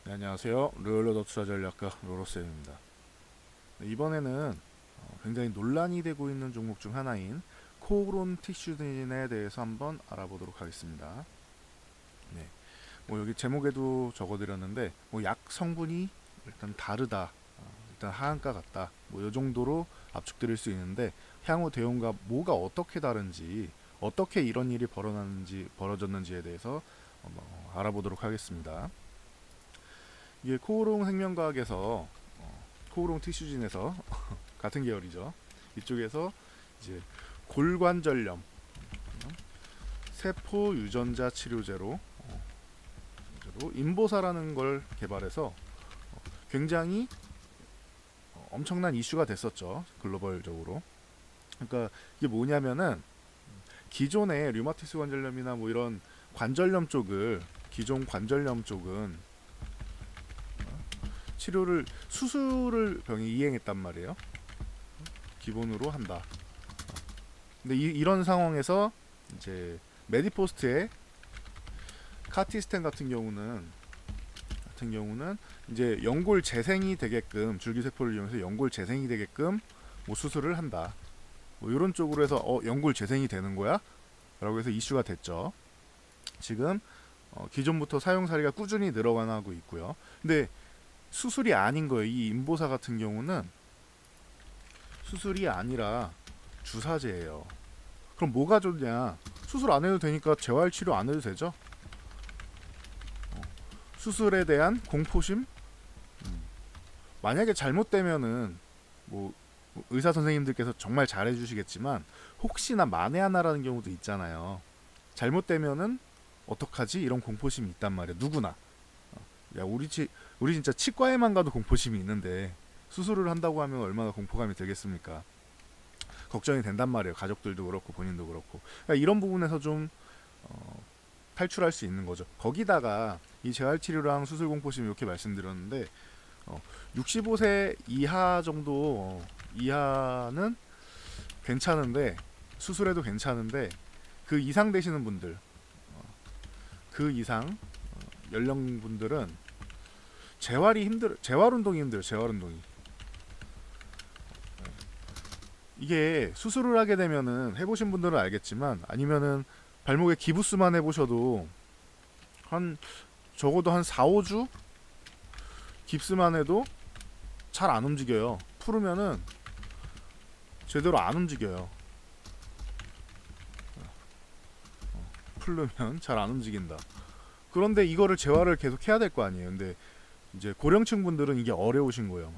네, 안녕하세요. 르얼러더 투자전략가 로로쌤입니다. 네, 이번에는 굉장히 논란이 되고 있는 종목 중 하나인 코오론 티슈진에 대해서 한번 알아보도록 하겠습니다. 네, 뭐 여기 제목에도 적어드렸는데 약 성분이 일단 다르다, 일단 하한가 같다, 뭐 이 정도로 압축드릴 수 있는데 향후 대응과 뭐가 어떻게 다른지, 어떻게 이런 일이 벌어졌는지에 대해서 한번 알아보도록 하겠습니다. 이게 코오롱 생명과학에서 코오롱 티슈진에서 같은 계열이죠. 이쪽에서 이제 골관절염 세포 유전자 치료제로 인보사라는 걸 개발해서 굉장히 엄청난 이슈가 됐었죠. 글로벌적으로. 그러니까 이게 뭐냐면은 기존의 류마티스 관절염이나 뭐 이런 관절염 쪽을 기존 관절염 쪽은 치료를 수술을 병이 이행했단 말이에요. 기본으로 한다. 근데 이런 상황에서 이제 메디포스트의 카티스텐 같은 경우는 이제 연골 재생이 되게끔 줄기세포를 이용해서 연골 재생이 되게끔 뭐 수술을 한다. 뭐 이런 쪽으로 해서 연골 재생이 되는 거야? 라고 해서 이슈가 됐죠. 지금 기존부터 사용 사례가 꾸준히 늘어나고 있고요. 근데 수술이 아닌 거예요. 이 인보사 같은 경우는 수술이 아니라 주사제예요. 그럼 뭐가 좋냐? 수술 안 해도 되니까 재활치료 안 해도 되죠? 수술에 대한 공포심? 만약에 잘못되면은 뭐 의사 선생님들께서 정말 잘해주시겠지만 혹시나 만에 하나라는 경우도 있잖아요. 잘못되면은 어떡하지? 이런 공포심이 있단 말이야. 누구나. 야, 우리 진짜 치과에만 가도 공포심이 있는데 수술을 한다고 하면 얼마나 공포감이 들겠습니까? 걱정이 된단 말이에요. 가족들도 그렇고 본인도 그렇고. 그러니까 이런 부분에서 좀 탈출할 수 있는 거죠. 거기다가 이 재활치료랑 수술 공포심 이렇게 말씀드렸는데 65세 이하 정도 이하는 괜찮은데 수술해도 괜찮은데 그 이상 되시는 분들 그 이상 연령분들은 재활 운동이 힘들어요. 재활 운동이. 이게 수술을 하게 되면은 해보신 분들은 알겠지만 아니면은 발목에 기부스만 해보셔도 한 적어도 한 4, 5주 깁스만 해도 잘 안 움직여요. 풀으면은 제대로 안 움직여요. 풀르면 잘 안 움직인다. 그런데 이거를 재활을 계속 해야 될 거 아니에요. 근데 이제 고령층 분들은 이게 어려우신 거예요.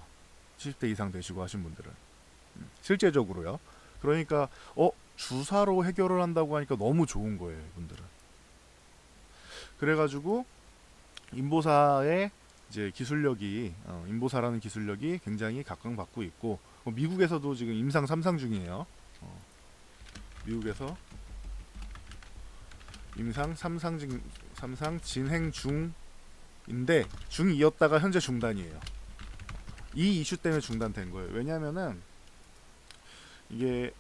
70대 이상 되시고 하신 분들은 실제적으로요. 그러니까 주사로 해결을 한다고 하니까 너무 좋은 거예요, 이분들은. 그래가지고 인보사의 이제 기술력이 인보사라는 기술력이 굉장히 각광받고 있고 미국에서도 지금 임상 3상 중이에요. 미국에서 임상 3상 진행 중인데 중2였다가 현재 중단이에요. 이 이슈 때문에 중단된 거예요. 왜냐면은 이게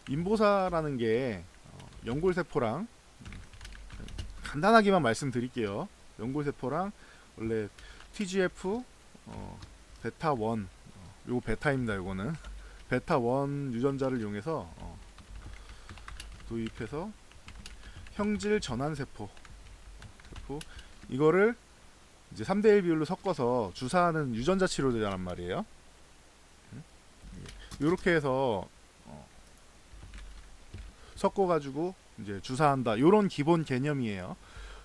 인보사라는 게 연골세포랑 간단하게만 말씀드릴게요. 연골세포랑 원래 TGF 베타 1 요거 베타입니다. 요거는 베타 1 유전자를 이용해서 도입해서 형질 전환 세포 이거를 이제 3대1 비율로 섞어서 주사하는 유전자 치료제란 말이에요. 이렇게 해서 섞어가지고 이제 주사한다. 요런 기본 개념이에요.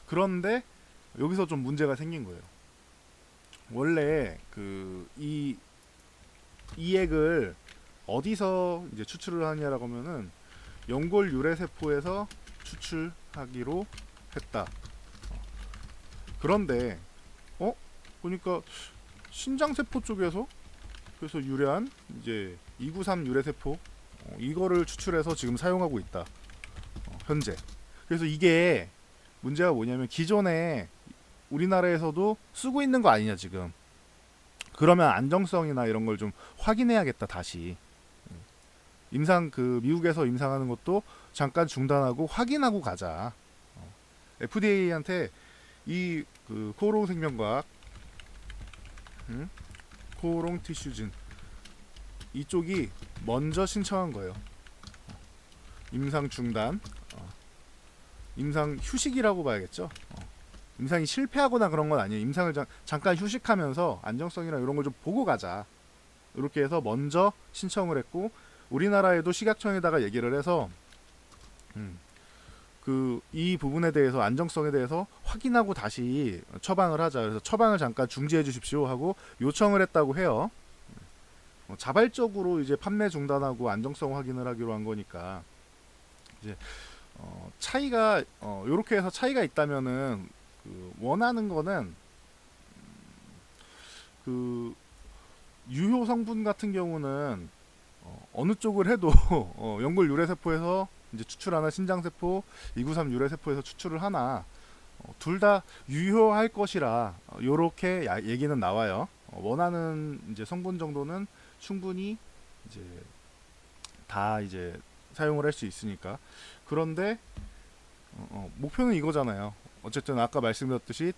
그런데 여기서 좀 문제가 생긴 거예요. 원래 이 액을 어디서 이제 추출을 하냐라고 하면은 연골 유래 세포에서 추출하기로 했다. 그런데 보니까 신장 세포 쪽에서 그래서 유래한 이제 293 유래 세포 이거를 추출해서 지금 사용하고 있다. 현재. 그래서 이게 문제가 뭐냐면 기존에 우리나라에서도 쓰고 있는 거 아니냐 지금. 그러면 안정성이나 이런 걸 좀 확인해야겠다 다시. 미국에서 임상하는 것도 잠깐 중단하고 확인하고 가자. FDA한테 이 그 코오롱 생명과학, 코오롱 티슈진 이쪽이 먼저 신청한 거예요. 임상 중단, 임상 휴식이라고 봐야겠죠. 임상이 실패하거나 그런 건 아니에요. 임상을 잠깐 휴식하면서 안정성이랑 이런 걸 좀 보고 가자. 이렇게 해서 먼저 신청을 했고, 우리나라에도 식약청에다가 얘기를 해서 이 부분에 대해서 안정성에 대해서 확인하고 다시 처방을 하자. 그래서 처방을 잠깐 중지해 주십시오 하고 요청을 했다고 해요. 자발적으로 이제 판매 중단하고 안정성 확인을 하기로 한 거니까 이제 차이가 요렇게 해서 차이가 있다면은 원하는 거는 유효 성분 같은 경우는 어느 쪽을 해도 연골 유래세포에서 이제 추출하나 신장세포, 293 유래세포에서 추출을 하나 둘 다 유효할 것이라 요렇게 얘기는 나와요. 원하는 이제 성분 정도는 충분히 이제 다 이제 사용을 할 수 있으니까. 그런데 목표는 이거잖아요. 어쨌든 아까 말씀드렸듯이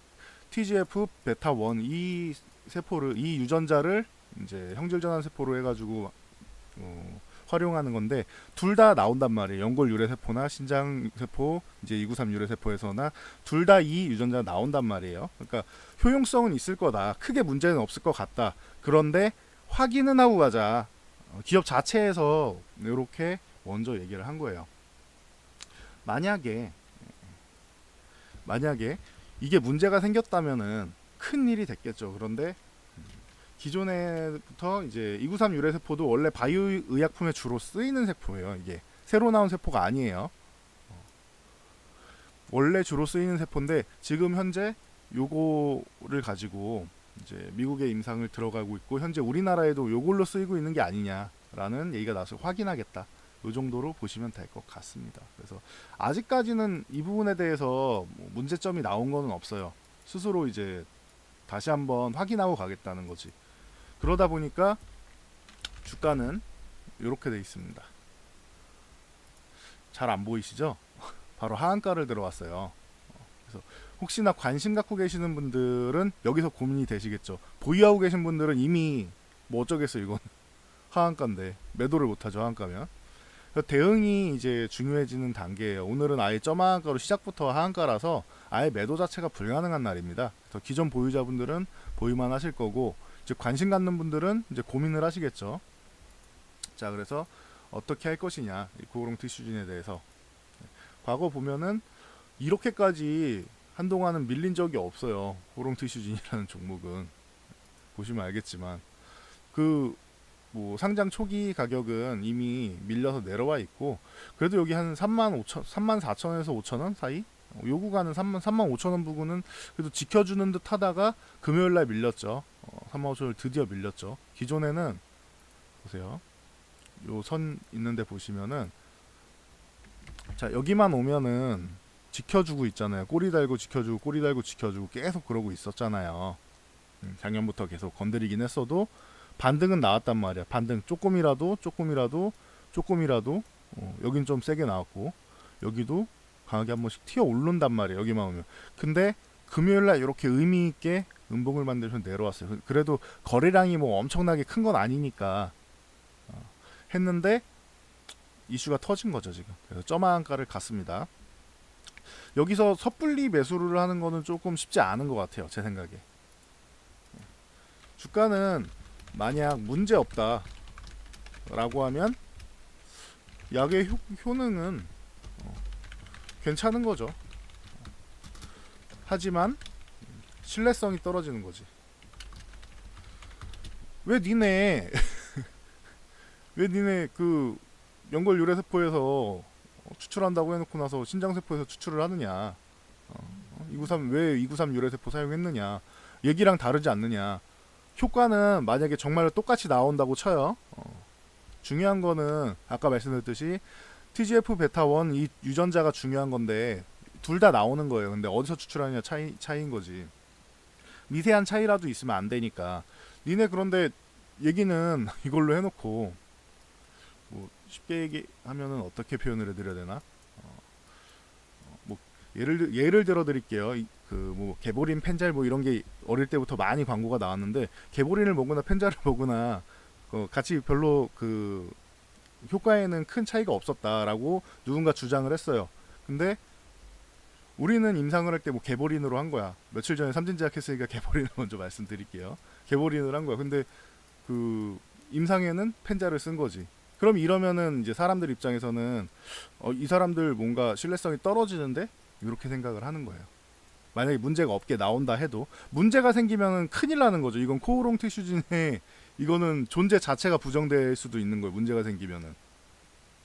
TGF 베타 1 이 유전자를 이제 형질 전환 세포로 해가지고 활용하는 건데 둘 다 나온단 말이에요. 연골 유래 세포나 신장 세포, 이제 293 유래 세포에서나 둘 다 이 유전자가 나온단 말이에요. 그러니까 효용성은 있을 거다. 크게 문제는 없을 것 같다. 그런데 확인은 하고 가자. 기업 자체에서 이렇게 먼저 얘기를 한 거예요. 만약에 이게 문제가 생겼다면은 큰 일이 됐겠죠. 그런데 기존에부터 이제 293 유래 세포도 원래 바이오 의약품에 주로 쓰이는 세포예요. 이게 새로 나온 세포가 아니에요. 원래 주로 쓰이는 세포인데 지금 현재 요거를 가지고 이제 미국의 임상을 들어가고 있고 현재 우리나라에도 요걸로 쓰이고 있는 게 아니냐라는 얘기가 나와서 확인하겠다. 요 정도로 보시면 될 것 같습니다. 그래서 아직까지는 이 부분에 대해서 문제점이 나온 거는 없어요. 스스로 이제 다시 한번 확인하고 가겠다는 거지. 그러다 보니까 주가는 이렇게 돼 있습니다. 잘 안 보이시죠? 바로 하한가를 들어왔어요. 그래서 혹시나 관심 갖고 계시는 분들은 여기서 고민이 되시겠죠. 보유하고 계신 분들은 이미 뭐 어쩌겠어요. 이건 하한가인데 매도를 못하죠. 하한가면. 대응이 이제 중요해지는 단계예요. 오늘은 아예 점하한가로 시작부터 하한가라서 아예 매도 자체가 불가능한 날입니다. 그래서 기존 보유자분들은 보유만 하실 거고 이제 관심 갖는 분들은 이제 고민을 하시겠죠. 자, 그래서 어떻게 할 것이냐 이 코오롱 티슈진에 대해서 과거 보면은 이렇게까지 한동안은 밀린 적이 없어요. 코오롱 티슈진이라는 종목은 보시면 알겠지만 뭐 상장 초기 가격은 이미 밀려서 내려와 있고 그래도 여기 한 34,000원에서 5,000원 사이 요 구간은 35,000원 부근은 그래도 지켜주는 듯 하다가 금요일날 밀렸죠. 35,000원 드디어 밀렸죠. 기존에는 보세요. 요 선 있는데 보시면은 자 여기만 오면은 지켜주고 있잖아요. 꼬리 달고 지켜주고 꼬리 달고 지켜주고 계속 그러고 있었잖아요. 작년부터 계속 건드리긴 했어도 반등은 나왔단 말이야. 반등 조금이라도 여긴 좀 세게 나왔고 여기도 강하게 한 번씩 튀어 오른단 말이에요. 여기만 오면. 근데 금요일날 이렇게 의미 있게 음봉을 만들면서 내려왔어요. 그래도 거래량이 뭐 엄청나게 큰 건 아니니까 했는데 이슈가 터진 거죠 지금. 그래서 점한가를 갔습니다. 여기서 섣불리 매수를 하는 거는 조금 쉽지 않은 것 같아요. 제 생각에. 주가는 만약 문제 없다 라고 하면 약의 효능은 괜찮은 거죠. 하지만 신뢰성이 떨어지는 거지. 왜 니네 그 연골 유래세포에서 추출한다고 해놓고 나서 신장세포에서 추출을 하느냐. 293 왜 293 유래세포 사용했느냐. 얘기랑 다르지 않느냐. 효과는 만약에 정말로 똑같이 나온다고 쳐요. 중요한 거는 아까 말씀드렸듯이 TGF 베타 1 이 유전자가 중요한 건데 둘 다 나오는 거예요. 근데 어디서 추출하느냐 차이인 거지. 미세한 차이라도 있으면 안 되니까. 니네 그런데 얘기는 이걸로 해놓고 뭐 쉽게 얘기하면은 어떻게 표현을 해드려야 되나? 뭐 예를 들어 드릴게요. 그 뭐 개보린 펜잘 뭐 이런 게 어릴 때부터 많이 광고가 나왔는데 개보린을 먹거나 펜잘을 먹거나 같이 별로 그 효과에는 큰 차이가 없었다라고 누군가 주장을 했어요. 근데 우리는 임상을 할 때 뭐 개보린으로 한 거야. 며칠 전에 삼진제약 했으니까 개보린을 먼저 말씀드릴게요. 개보린을 한 거야. 근데 그 임상에는 펜자를 쓴 거지. 그럼 이러면은 이제 사람들 입장에서는 이 사람들 뭔가 신뢰성이 떨어지는데 이렇게 생각을 하는 거예요. 만약에 문제가 없게 나온다 해도 문제가 생기면은 큰일 나는 거죠. 이건 코오롱 티슈진의 이거는 존재 자체가 부정될 수도 있는 거예요. 문제가 생기면은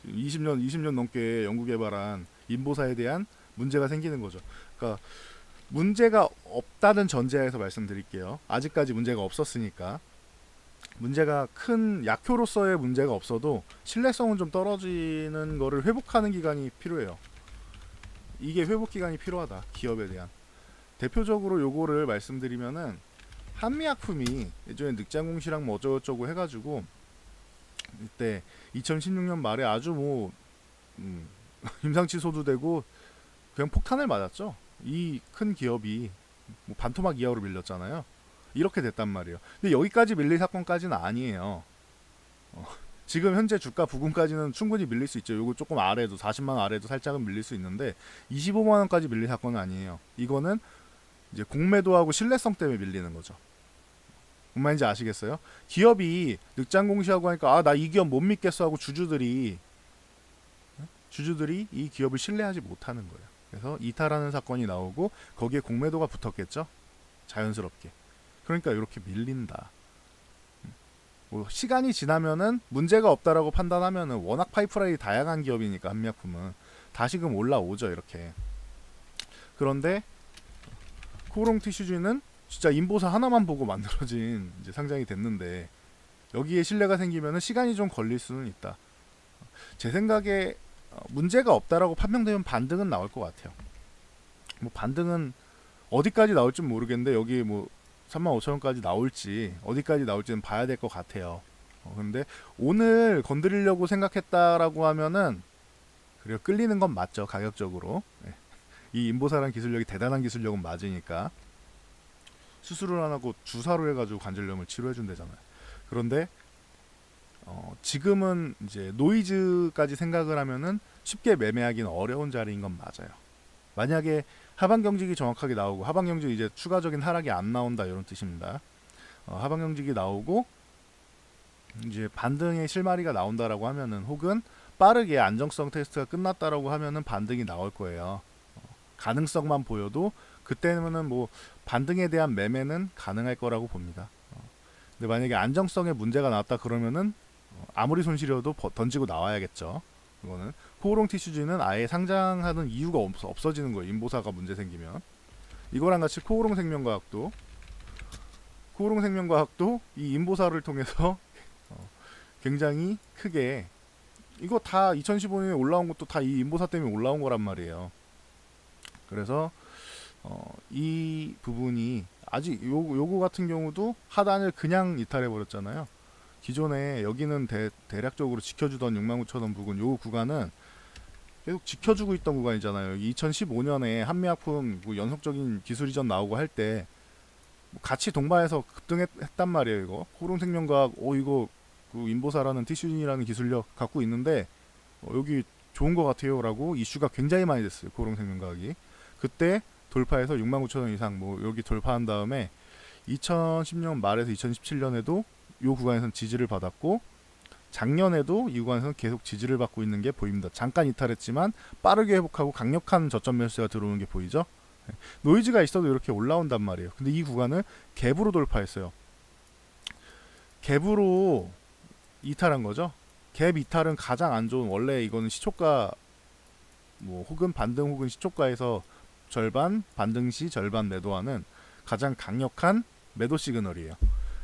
20년 넘게 연구 개발한 인보사에 대한 문제가 생기는 거죠. 그러니까 문제가 없다는 전제하에서 말씀드릴게요. 아직까지 문제가 없었으니까 문제가 큰 약효로서의 문제가 없어도 신뢰성은 좀 떨어지는 거를 회복하는 기간이 필요해요. 이게 회복 기간이 필요하다. 기업에 대한. 대표적으로 요거를 말씀드리면은 한미약품이 예전에 늑장공시랑 뭐 어쩌고저쩌고 해가지고 이때 2016년 말에 아주 뭐 임상치소도 되고 그냥 폭탄을 맞았죠. 이 큰 기업이 뭐 반토막 이하로 밀렸잖아요. 이렇게 됐단 말이에요. 근데 여기까지 밀릴 사건까지는 아니에요. 지금 현재 주가 부근까지는 충분히 밀릴 수 있죠. 요거 조금 아래도 40만 원 아래도 살짝은 밀릴 수 있는데 25만 원까지 밀릴 사건은 아니에요. 이거는 이제 공매도하고 신뢰성 때문에 밀리는 거죠. 뭔 말인지 아시겠어요? 기업이 늑장 공시하고 하니까 아 나 이 기업 못 믿겠어 하고 주주들이 이 기업을 신뢰하지 못하는 거예요. 그래서 이탈하는 사건이 나오고 거기에 공매도가 붙었겠죠. 자연스럽게. 그러니까 이렇게 밀린다. 뭐 시간이 지나면은 문제가 없다라고 판단하면은 워낙 파이프라인이 다양한 기업이니까 한미약품은 다시금 올라오죠. 이렇게. 그런데 코오롱 티슈즈는 진짜 인보사 하나만 보고 만들어진 이제 상장이 됐는데 여기에 신뢰가 생기면은 시간이 좀 걸릴 수는 있다. 제 생각에 문제가 없다라고 판명되면 반등은 나올 것 같아요. 뭐 반등은 어디까지 나올지 모르겠는데 여기 뭐 35,000원까지 나올지 어디까지 나올지는 봐야 될 것 같아요. 근데 오늘 건드리려고 생각했다라고 하면은 그래요. 끌리는 건 맞죠. 가격적으로. 이 인보사란 기술력이 대단한 기술력은 맞으니까 수술을 안 하고 주사로 해가지고 관절염을 치료해 준대잖아요. 그런데 지금은 이제 노이즈까지 생각을 하면은 쉽게 매매하기는 어려운 자리인 건 맞아요. 만약에 하방 경직이 정확하게 나오고 하방 경직 이제 추가적인 하락이 안 나온다 이런 뜻입니다. 하방 경직이 나오고 이제 반등의 실마리가 나온다라고 하면은 혹은 빠르게 안정성 테스트가 끝났다라고 하면은 반등이 나올 거예요. 가능성만 보여도 그때는 뭐 반등에 대한 매매는 가능할 거라고 봅니다. 근데 만약에 안정성에 문제가 나왔다 그러면은 아무리 손실이어도 던지고 나와야겠죠. 이거는 코오롱 티슈즈는 아예 상장하는 이유가 없어지는 거예요. 인보사가 문제 생기면. 이거랑 같이 코오롱 생명과학도 이 인보사를 통해서 굉장히 크게 이거 다 2015년에 올라온 것도 다 이 인보사 때문에 올라온 거란 말이에요. 그래서 이 부분이 아직 요거 같은 경우도 하단을 그냥 이탈해 버렸잖아요. 기존에 여기는 대략적으로 지켜주던 69,000원 부근 요 구간은 계속 지켜주고 있던 구간이잖아요. 2015년에 한미약품 뭐 연속적인 기술 이전 나오고 할 때 같이 동반해서 급등했단 말이에요. 이거 코오롱생명과학 이거 그 인보사라는 티슈진이라는 기술력 갖고 있는데 여기 좋은 것 같아요 라고 이슈가 굉장히 많이 됐어요. 코오롱생명과학이 그때 돌파해서 69,000원 이상 뭐 여기 돌파한 다음에 2010년 말에서 2017년에도 이 구간에서는 지지를 받았고 작년에도 이 구간에서는 계속 지지를 받고 있는 게 보입니다. 잠깐 이탈했지만 빠르게 회복하고 강력한 저점 매수가 들어오는 게 보이죠. 노이즈가 있어도 이렇게 올라온단 말이에요. 근데 이 구간을 갭으로 돌파했어요. 갭으로 이탈한 거죠. 갭 이탈은 가장 안 좋은 원래 이거는 시초가 뭐 혹은 반등 혹은 시초가에서 절반 반등 시 절반 매도하는 가장 강력한 매도 시그널이에요.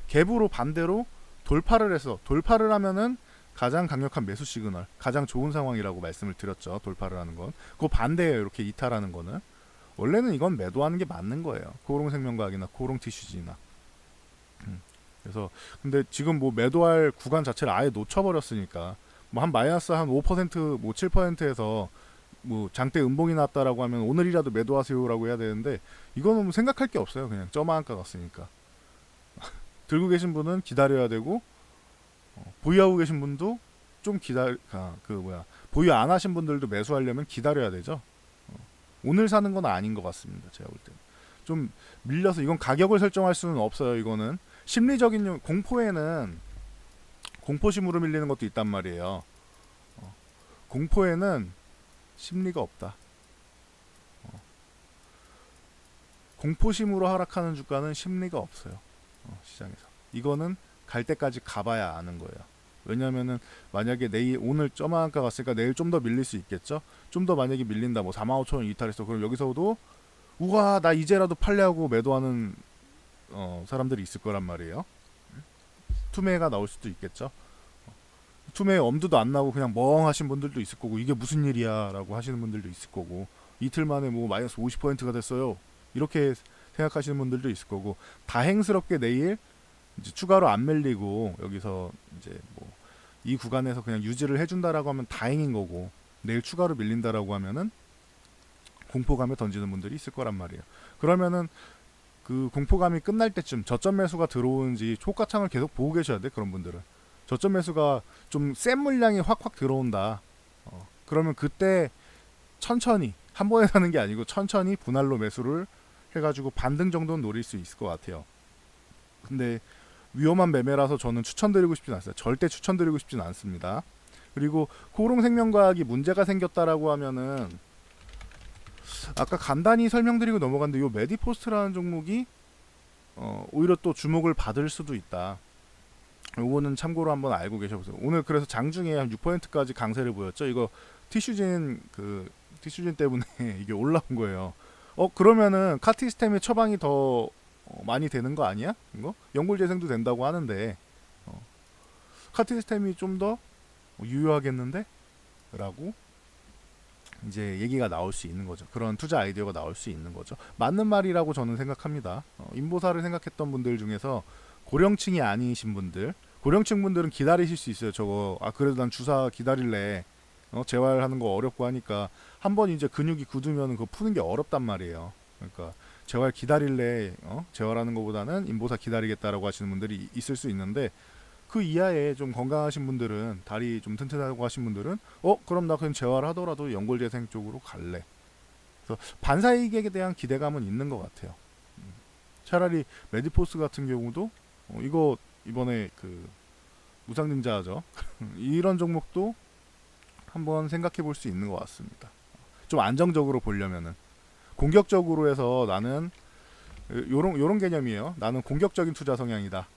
갭으로 반대로 돌파를 하면은 가장 강력한 매수 시그널, 가장 좋은 상황이라고 말씀을 드렸죠. 돌파를 하는 건. 그 반대예요. 이렇게 이탈하는 거는. 원래는 이건 매도하는 게 맞는 거예요. 코오롱 생명과학이나 코오롱 티슈지나. 그래서 근데 지금 뭐 매도할 구간 자체를 아예 놓쳐버렸으니까 뭐 한 마이너스 한 5%, 뭐 7%에서 뭐 장대 음봉이 났다라고 하면 오늘이라도 매도하세요라고 해야 되는데 이거는 뭐 생각할 게 없어요. 그냥 저만가 갔으니까. 들고 계신 분은 기다려야 되고 보유하고 계신 분도 좀 보유 안 하신 분들도 매수하려면 기다려야 되죠. 오늘 사는 건 아닌 것 같습니다. 제가 볼 때는 좀 밀려서 이건 가격을 설정할 수는 없어요. 이거는 심리적인 공포에는 공포심으로 밀리는 것도 있단 말이에요. 공포에는 심리가 없다. 공포심으로 하락하는 주가는 심리가 없어요. 시장에서. 이거는 갈 때까지 가봐야 아는 거예요. 왜냐면은 만약에 오늘 저만가 갔으니까 내일 좀 더 밀릴 수 있겠죠. 좀 더 만약에 밀린다, 뭐 45,000원 이탈했어. 그럼 여기서도 우와 나 이제라도 팔려고 매도하는 사람들이 있을 거란 말이에요. 투매가 나올 수도 있겠죠. 투매 엄두도 안 나고 그냥 멍하신 분들도 있을 거고 이게 무슨 일이야 라고 하시는 분들도 있을 거고 이틀 만에 뭐 마이너스 50%가 됐어요 이렇게 생각하시는 분들도 있을 거고 다행스럽게 내일 이제 추가로 안 밀리고 여기서 이제 뭐 이 구간에서 그냥 유지를 해준다라고 하면 다행인 거고 내일 추가로 밀린다라고 하면은 공포감에 던지는 분들이 있을 거란 말이에요. 그러면은 그 공포감이 끝날 때쯤 저점 매수가 들어오는지 호가창을 계속 보고 계셔야 돼. 그런 분들은 저점 매수가 좀 센 물량이 확확 들어온다. 그러면 그때 천천히 한 번에 사는 게 아니고 천천히 분할로 매수를 해가지고 반등 정도는 노릴 수 있을 것 같아요. 근데 위험한 매매라서 저는 추천드리고 싶진 않습니다. 절대 추천드리고 싶진 않습니다. 그리고 코오롱생명과학이 문제가 생겼다라고 하면은 아까 간단히 설명드리고 넘어갔는데 이 메디포스트라는 종목이 오히려 또 주목을 받을 수도 있다. 요거는 참고로 한번 알고 계셔보세요. 오늘 그래서 장중에 한 6%까지 강세를 보였죠. 이거 티슈진 때문에 이게 올라온 거예요. 그러면은 카티스템의 처방이 더 많이 되는 거 아니야? 이거 연골재생도 된다고 하는데 카티스템이 좀 더 유효하겠는데? 라고 이제 얘기가 나올 수 있는 거죠. 그런 투자 아이디어가 나올 수 있는 거죠. 맞는 말이라고 저는 생각합니다. 인보사를 생각했던 분들 중에서 고령층이 아니신 분들, 고령층 분들은 기다리실 수 있어요. 저거 그래도 난 주사 기다릴래. 재활하는 거 어렵고 하니까 한번 이제 근육이 굳으면 그거 푸는 게 어렵단 말이에요. 그러니까 재활 기다릴래. 재활하는 것보다는 인보사 기다리겠다라고 하시는 분들이 있을 수 있는데 그 이하에 좀 건강하신 분들은 다리 좀 튼튼하고 하신 분들은 그럼 나 그냥 재활하더라도 연골재생 쪽으로 갈래. 그래서 반사이익에 대한 기대감은 있는 것 같아요. 차라리 메디포스 같은 경우도 이거 이번에 그 무상증자죠. 이런 종목도 한번 생각해 볼 수 있는 것 같습니다. 좀 안정적으로 보려면은 공격적으로 해서 나는 요런 개념이에요. 나는 공격적인 투자 성향이다.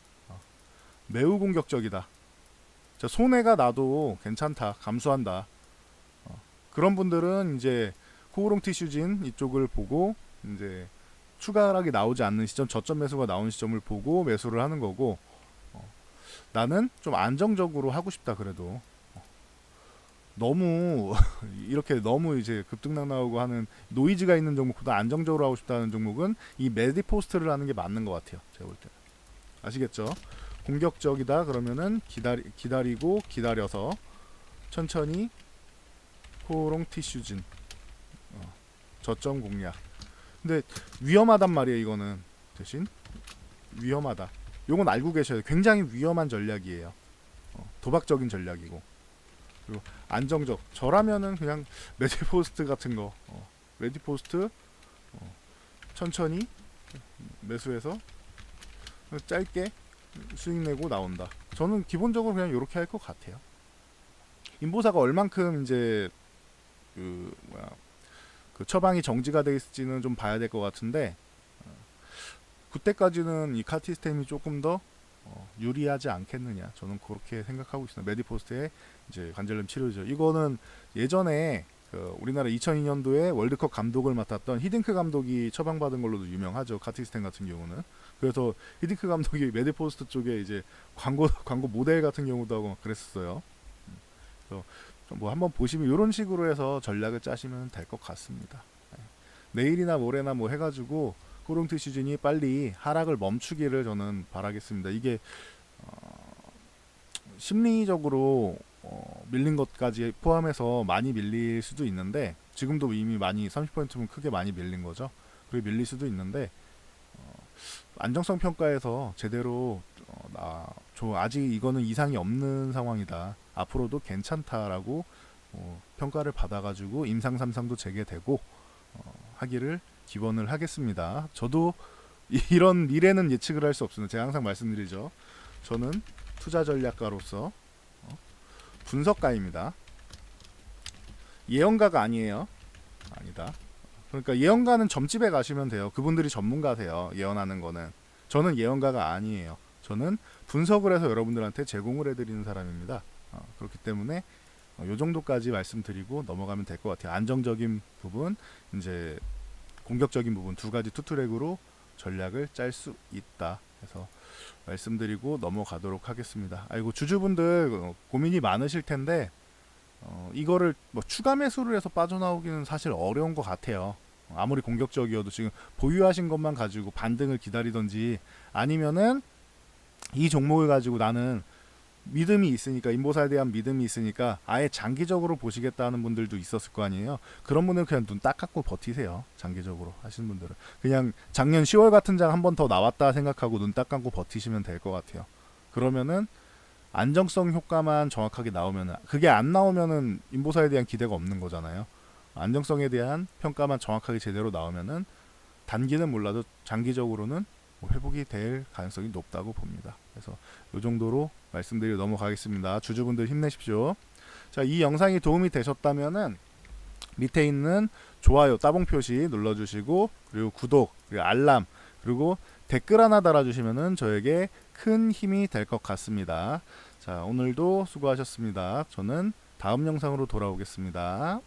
매우 공격적이다. 자, 손해가 나도 괜찮다. 감수한다. 그런 분들은 이제 코오롱 티슈진 이쪽을 보고 이제 추가 하락이 나오지 않는 시점, 저점 매수가 나오는 시점을 보고 매수를 하는 거고 나는 좀 안정적으로 하고 싶다. 그래도 너무 이렇게 너무 이제 급등락 나오고 하는 노이즈가 있는 종목보다 안정적으로 하고 싶다는 종목은 이 메디포스트를 하는 게 맞는 것 같아요. 제가 볼 때는. 아시겠죠? 공격적이다 그러면은 기다리고 기다려서 천천히 코오롱 티슈진 저점 공략. 근데 위험하단 말이에요. 이거는 대신 위험하다. 요건 알고 계셔야 돼요. 굉장히 위험한 전략이에요. 도박적인 전략이고 그리고 안정적. 저라면은 그냥 메디포스트 같은 거 메디포스트 천천히 매수해서 짧게 수익 내고 나온다. 저는 기본적으로 그냥 이렇게 할 것 같아요. 인보사가 얼만큼 이제 그 처방이 정지가 돼 있을지는 좀 봐야 될 것 같은데 그때까지는 이 카티스템이 조금 더 유리하지 않겠느냐. 저는 그렇게 생각하고 있습니다. 메디포스트의 이제 관절염 치료죠. 이거는 예전에 우리나라 2002년도에 월드컵 감독을 맡았던 히딩크 감독이 처방받은 걸로도 유명하죠. 카티스템 같은 경우는. 그래서 히딩크 감독이 메디포스트 쪽에 이제 광고 모델 같은 경우도 하고 그랬었어요. 그래서 뭐 한번 보시면 이런 식으로 해서 전략을 짜시면 될 것 같습니다. 내일이나 모레나 뭐 해가지고 코오롱 시즌이 빨리 하락을 멈추기를 저는 바라겠습니다. 이게 심리적으로 밀린 것까지 포함해서 많이 밀릴 수도 있는데 지금도 이미 많이 30%면 크게 많이 밀린 거죠. 그리고 밀릴 수도 있는데 안정성 평가에서 제대로 아직 이거는 이상이 없는 상황이다. 앞으로도 괜찮다라고 평가를 받아가지고 임상 3상도 재개되고 하기를 기원을 하겠습니다. 저도 이런 미래는 예측을 할 수 없습니다. 제가 항상 말씀드리죠. 저는 투자 전략가로서 분석가입니다. 예언가가 아니에요. 아니다. 그러니까 예언가는 점집에 가시면 돼요. 그분들이 전문가세요. 예언하는 거는. 저는 예언가가 아니에요. 저는 분석을 해서 여러분들한테 제공을 해드리는 사람입니다. 그렇기 때문에 요 정도까지 말씀드리고 넘어가면 될 것 같아요. 안정적인 부분, 이제 공격적인 부분 두 가지 투트랙으로 전략을 짤 수 있다. 해서 말씀드리고 넘어가도록 하겠습니다. 아이고 주주분들 고민이 많으실 텐데 이거를 뭐 추가 매수를 해서 빠져나오기는 사실 어려운 것 같아요. 아무리 공격적이어도 지금 보유하신 것만 가지고 반등을 기다리던지 아니면은 이 종목을 가지고 나는 믿음이 있으니까 인보사에 대한 믿음이 있으니까 아예 장기적으로 보시겠다는 분들도 있었을 거 아니에요. 그런 분들은 그냥 눈 딱 감고 버티세요. 장기적으로 하시는 분들은 그냥 작년 10월 같은 장 한 번 더 나왔다 생각하고 눈 딱 감고 버티시면 될 것 같아요. 그러면은 안정성 효과만 정확하게 나오면은, 그게 안 나오면은 인보사에 대한 기대가 없는 거잖아요. 안정성에 대한 평가만 정확하게 제대로 나오면은 단기는 몰라도 장기적으로는 회복이 될 가능성이 높다고 봅니다. 그래서 이 정도로 말씀드리고 넘어가겠습니다. 주주분들 힘내십시오. 자, 이 영상이 도움이 되셨다면은 밑에 있는 좋아요 따봉 표시 눌러주시고, 그리고 구독, 그리고 알람, 그리고 댓글 하나 달아주시면은 저에게 큰 힘이 될 것 같습니다. 자, 오늘도 수고하셨습니다. 저는 다음 영상으로 돌아오겠습니다.